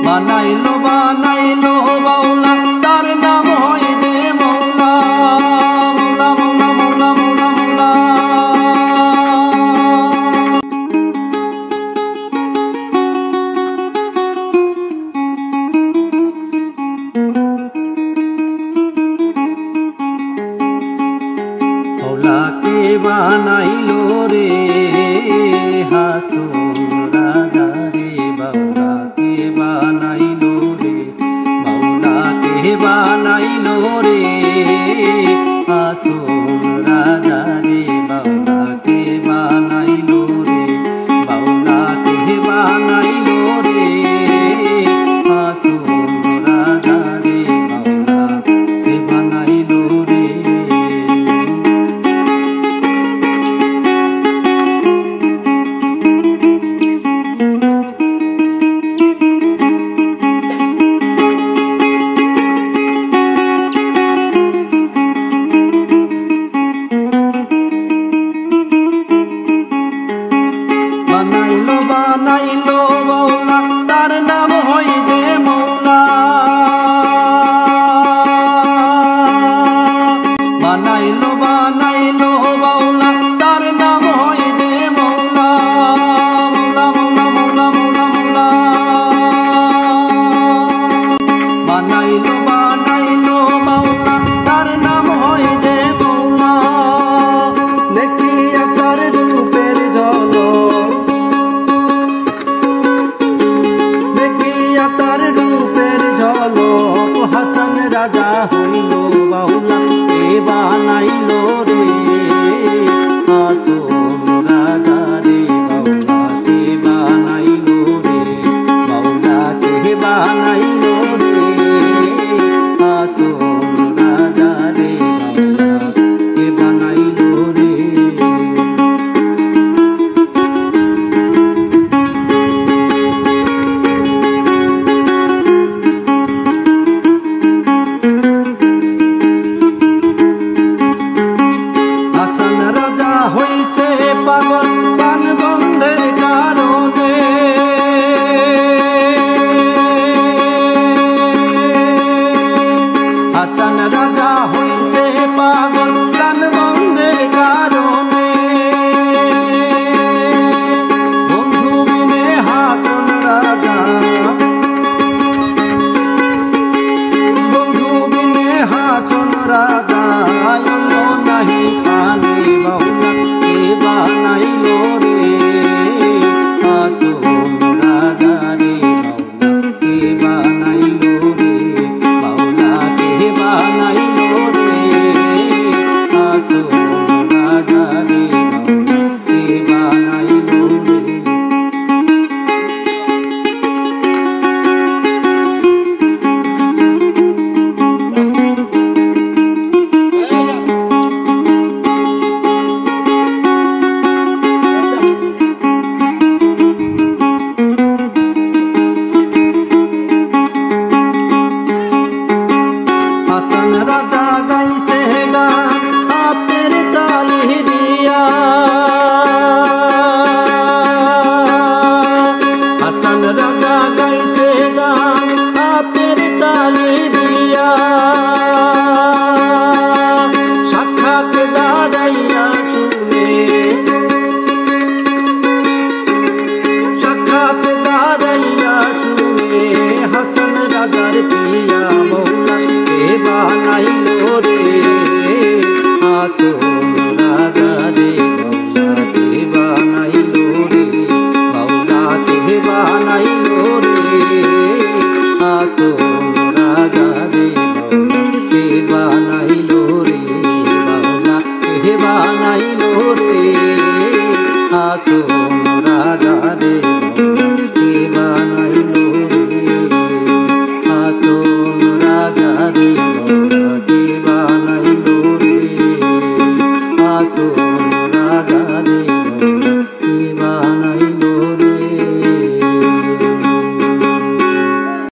বানাইলো বানাইলো বাউলা তার নাম হয় যে মৌলা মৌলা মৌলা মৌলা মৌলা মৌলা। মৌলাকে বানাইলো রে হাসুন রাজা রে বাউলাকে বানাইলো রে মৌলাকে বানাইলো রে হাসুন রাজা রে বাউলাকে বানাইলো রে বাউলাকে বানাইলো রে হাসুন রাজা রে বাউলাকে বানাইলো রে। বানাইলো বানাইলো বাউলা তার নাম হয় যে মৌলা বানাইলো বানাইলো বাউলা তার নাম হয় যে মৌলা মৌলা মৌলা মৌলা মৌলা মৌলা। বানাইলো বানাইলো বাউলা তার নাম হয় যে মৌলা দেখিয়া তার রূপের ঝলক তার রূপের ঝলক হাসান রাজা হইল বাউলা কে বানাইলো রে হাসন রাজা রে বাউলা কে বানাইলো রে বাউলা কে বানাইলো রে হাসন রাজা রে বাউলা কে বানাইলো রে। হইছে পাগল পান বন্ধের কারণে হাসান রাজা হইছে পাগল প্রাণ বন্ধের কারণে বন্ধু বিনে হাসন রাজা বন্ধু বিনে হাসন রাজা নাহি পানি বাউলা কে বানাইলো রে হাসন রাজা রে বাউলা কে বানাইলো রে বাউলা কে বানাইলো রে হাসন রাজা রে বাউলা কে বানাইলো রে। হাসান রাজা গাইছে গান হাতের তালি দিয়া হাসান রাজা গাইছে গান হাতের তালি দিয়া সাক্ষাৎ দাঁড়াইয়া শুনে সাক্ষাৎ দাঁড়াইয়া শুনে হাসান রাজার প্রিয়া মৌলা কে বানাইলো রে হাসন রাজা রে বাউলা কে বানাইলো রে বাউলা কে বানাইলো রে হাসন রাজা রে বাউলা কে বানাইলো রে বাউলা কে বানাইলো রে হাসন